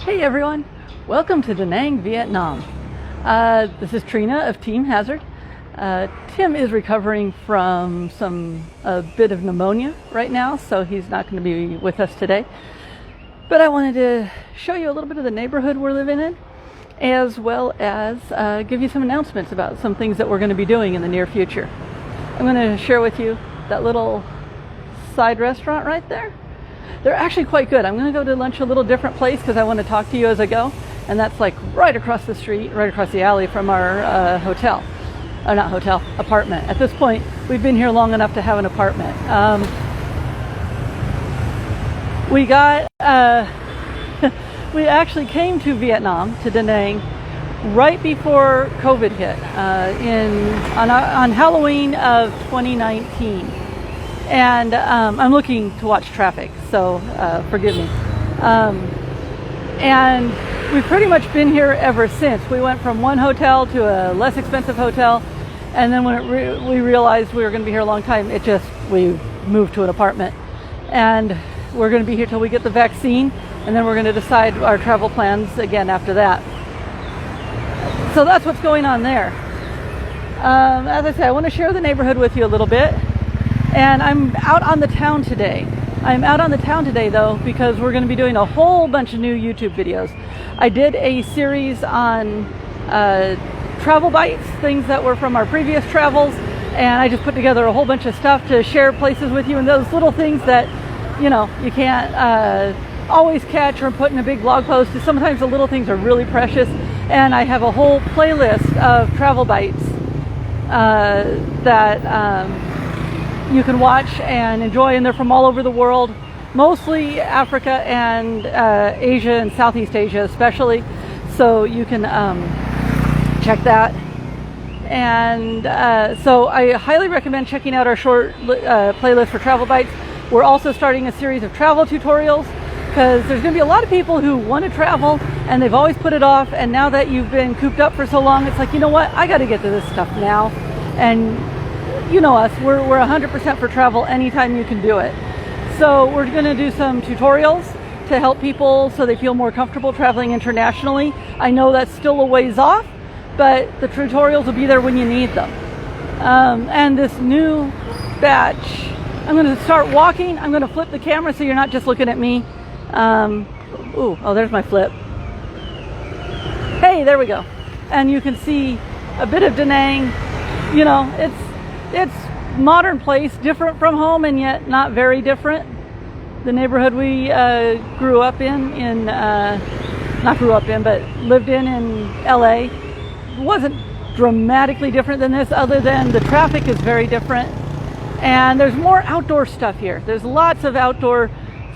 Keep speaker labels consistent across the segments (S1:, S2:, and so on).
S1: Hey everyone, welcome to Da Nang, Vietnam. This is Trina of Team Hazard. Tim is recovering from a bit of pneumonia right now, so he's not going to be with us today. But I wanted to show you a little bit of the neighborhood we're living in, as well as give you some announcements about some things that we're going to be doing in the near future. I'm going to share with you that little side restaurant right there. They're actually quite good. I'm going to go to lunch a little different place because I want to talk to you as I go. And that's like right across the street, right across the alley from our apartment. At this point, we've been here long enough to have an apartment. We actually came to Vietnam, to Da Nang, right before COVID hit, on Halloween of 2019. And I'm looking to watch traffic, so forgive me. And we've pretty much been here ever since. We went from one hotel to a less expensive hotel, and then when we realized we were going to be here a long time, we moved to an apartment. And we're going to be here till we get the vaccine, and then we're going to decide our travel plans again after that. So that's what's going on there. As I say, I want to share the neighborhood with you a little bit. And I'm out on the town today. I'm out on the town today though because we're going to be doing a whole bunch of new YouTube videos. I did a series on travel bites, things that were from our previous travels, and I just put together a whole bunch of stuff to share places with you, and those little things that you can't always catch or put in a big blog post. Sometimes the little things are really precious, and I have a whole playlist of travel bites that you can watch and enjoy, and they're from all over the world, mostly Africa and Asia and Southeast Asia especially, so you can check that. And so I highly recommend checking out our short playlist for travel bites. We're also starting a series of travel tutorials because there's going to be a lot of people who want to travel and they've always put it off, and now that you've been cooped up for so long, it's like, you know what, I got to get to this stuff now. And you know us, we're 100% for travel anytime you can do it. So we're going to do some tutorials to help people so they feel more comfortable traveling internationally. I know that's still a ways off, but the tutorials will be there when you need them. And this new batch, I'm going to start walking. I'm going to flip the camera so you're not just looking at me. Oh, there's my flip. Hey, there we go. And you can see a bit of Da Nang. It's modern place, different from home, and yet not very different. The neighborhood we lived in LA wasn't dramatically different than this, other than the traffic is very different. And there's more outdoor stuff here. There's lots of outdoor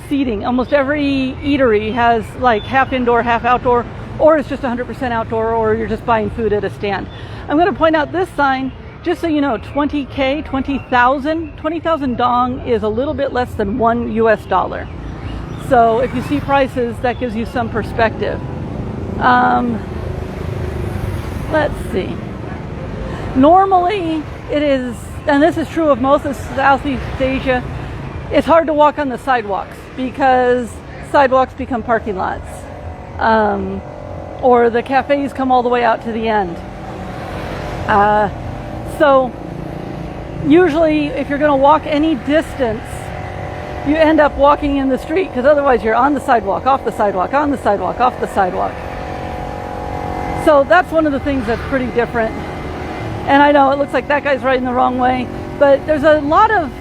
S1: seating. Almost every eatery has like half indoor, half outdoor, or it's just 100% outdoor, or you're just buying food at a stand. I'm going to point out this sign. Just so you know, 20,000 dong is a little bit less than $1 US. So if you see prices, that gives you some perspective. Let's see. Normally it is, and this is true of most of Southeast Asia, it's hard to walk on the sidewalks because sidewalks become parking lots. Or the cafes come all the way out to the end. So usually if you're going to walk any distance, you end up walking in the street because otherwise you're on the sidewalk, off the sidewalk, on the sidewalk, off the sidewalk. So that's one of the things that's pretty different. And I know it looks like that guy's riding the wrong way, but there's a lot of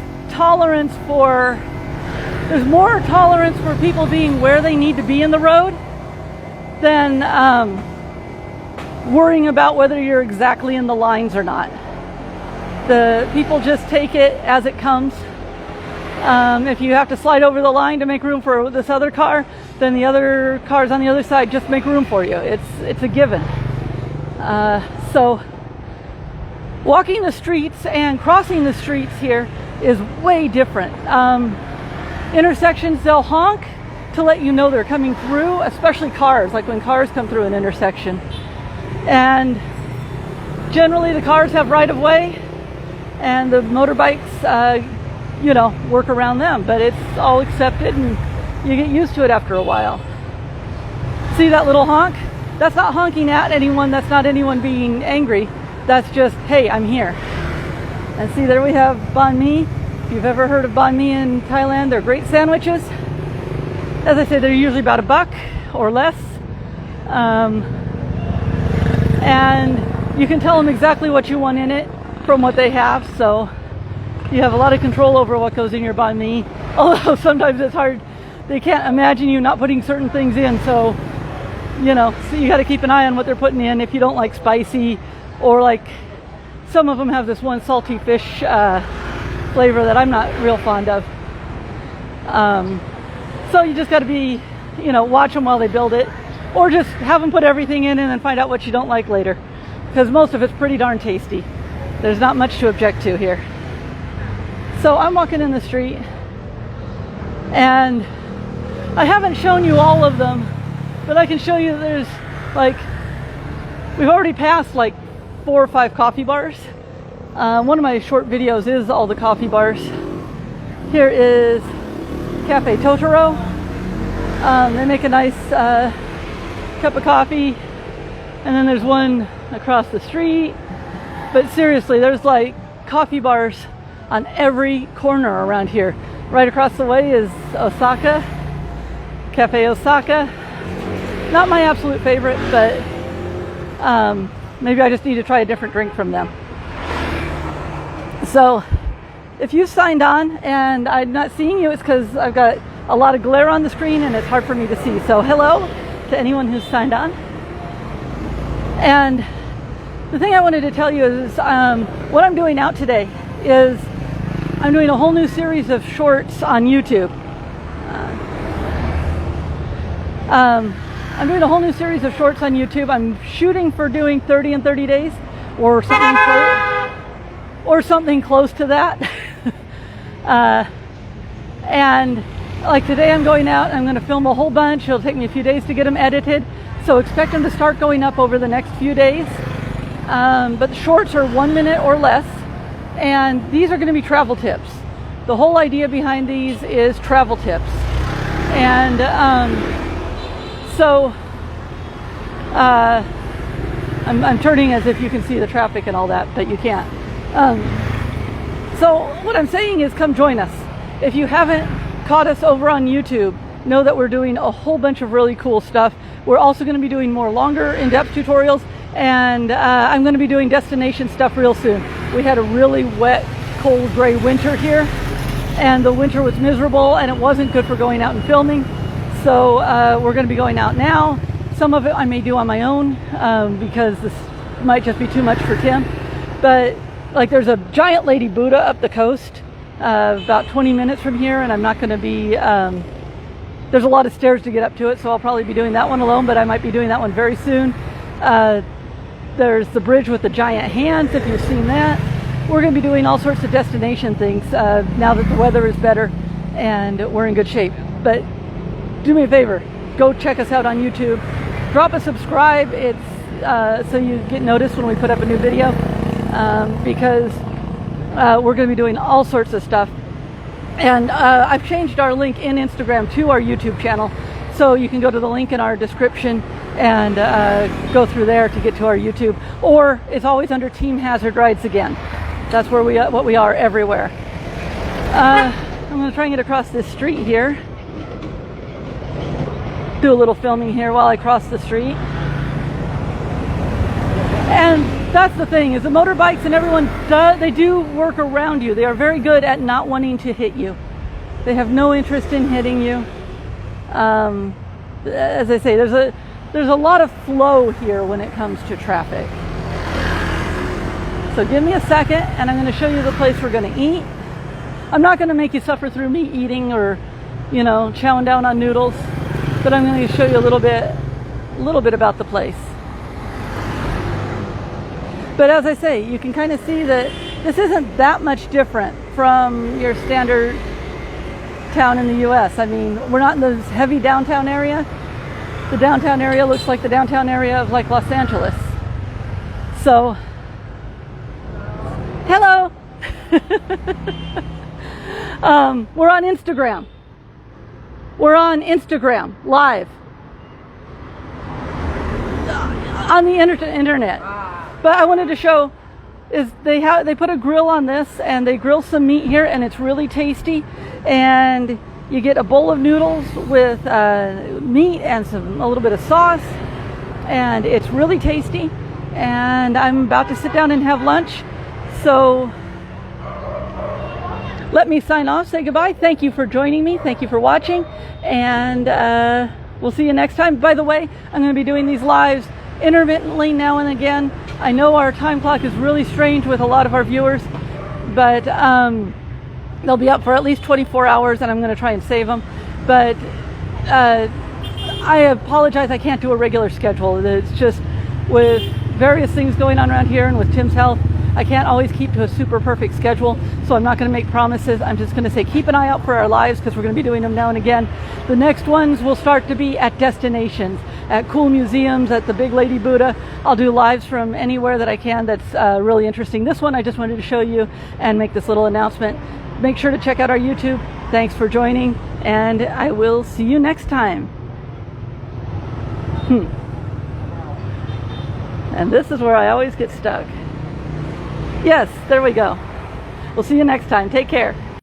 S1: there's more tolerance for people being where they need to be in the road than worrying about whether you're exactly in the lines or not. The people just take it as it comes. If you have to slide over the line to make room for this other car, then the other cars on the other side just make room for you. It's a given. So walking the streets and crossing the streets here is way different. Intersections, they'll honk to let you know they're coming through, especially cars, like when cars come through an intersection. And generally the cars have right of way, and the motorbikes, work around them, but it's all accepted and you get used to it after a while. See that little honk? That's not honking at anyone. That's not anyone being angry. That's just, hey, I'm here. And see, there we have banh mi. If you've ever heard of banh mi in Thailand, they're great sandwiches. As I said, they're usually about $1 or less. And you can tell them exactly what you want in it from what they have. So you have a lot of control over what goes in your banh mi. Although sometimes it's hard. They can't imagine you not putting certain things in. So, you know, so you got to keep an eye on what they're putting in if you don't like spicy, or like some of them have this one salty fish flavor that I'm not real fond of. So you just got to be, you know, watch them while they build it, or just have them put everything in and then find out what you don't like later, because most of it's pretty darn tasty. There's not much to object to here. So I'm walking in the street, and I haven't shown you all of them, but I can show you there's like, we've already passed like 4 or 5 coffee bars. One of my short videos is all the coffee bars. Here is Cafe Totoro. They make a nice cup of coffee. And then there's one across the street. But seriously, there's like coffee bars on every corner around here. Right across the way is Osaka, Cafe Osaka. Not my absolute favorite, but maybe I just need to try a different drink from them. So if you signed on and I'm not seeing you, it's because I've got a lot of glare on the screen and it's hard for me to see. So hello to anyone who's signed on. And the thing I wanted to tell you is what I'm doing out today is I'm doing a whole new series of shorts on YouTube. I'm doing a whole new series of shorts on YouTube. I'm shooting for doing 30 in 30 days or something close to that. And like today I'm going out, I'm going to film a whole bunch. It'll take me a few days to get them edited. So expect them to start going up over the next few days. But the shorts are 1 minute or less. And these are going to be travel tips. The whole idea behind these is travel tips. And so I'm turning as if you can see the traffic and all that, but you can't. So what I'm saying is come join us. If you haven't caught us over on YouTube, know that we're doing a whole bunch of really cool stuff. We're also going to be doing more longer in-depth tutorials, and I'm going to be doing destination stuff real soon. We had a really wet, cold, gray winter here, and the winter was miserable and it wasn't good for going out and filming. So we're going to be going out now. Some of it I may do on my own because this might just be too much for Tim. But like there's a giant Lady Buddha up the coast about 20 minutes from here, and I'm not going to be, there's a lot of stairs to get up to it, so I'll probably be doing that one alone, but I might be doing that one very soon. There's the bridge with the giant hands, if you've seen that. We're going to be doing all sorts of destination things now that the weather is better and we're in good shape. But do me a favor, go check us out on YouTube. Drop a subscribe, it's so you get noticed when we put up a new video, because we're going to be doing all sorts of stuff. And I've changed our link in Instagram to our YouTube channel, so you can go to the link in our description and go through there to get to our YouTube. Or it's always under Team Hazard Rides Again. That's where what we are everywhere. I'm going to try and get across this street here. Do a little filming here while I cross the street. And that's the thing, is the motorbikes and everyone, they do work around you. They are very good at not wanting to hit you. They have no interest in hitting you. As I say, there's a lot of flow here when it comes to traffic. So give me a second and I'm going to show you the place we're going to eat. I'm not going to make you suffer through me eating or, you know, chowing down on noodles, but I'm going to show you a little bit about the place. But as I say, you can kind of see that this isn't that much different from your standard town in the US. I mean, we're not in the heavy downtown area. The downtown area looks like the downtown area of like Los Angeles. So, hello. We're on Instagram. We're on Instagram live. on the internet. But I wanted to show is they put a grill on this, and they grill some meat here, and it's really tasty. And you get a bowl of noodles with meat and a little bit of sauce, and it's really tasty. And I'm about to sit down and have lunch, so let me sign off, say goodbye. Thank you for joining me. Thank you for watching, and we'll see you next time. By the way, I'm going to be doing these lives intermittently now and again. I know our time clock is really strange with a lot of our viewers, but they'll be up for at least 24 hours, and I'm going to try and save them. But I apologize, I can't do a regular schedule. It's just with various things going on around here and with Tim's health, I can't always keep to a super perfect schedule, so I'm not going to make promises. I'm just going to say keep an eye out for our lives, because we're going to be doing them now and again. The next ones will start to be at destinations, at cool museums, at the Big Lady Buddha. I'll do lives from anywhere that I can that's really interesting. This one I just wanted to show you and make this little announcement. Make sure to check out our YouTube. Thanks for joining, and I will see you next time. And this is where I always get stuck. Yes, there we go. We'll see you next time. Take care.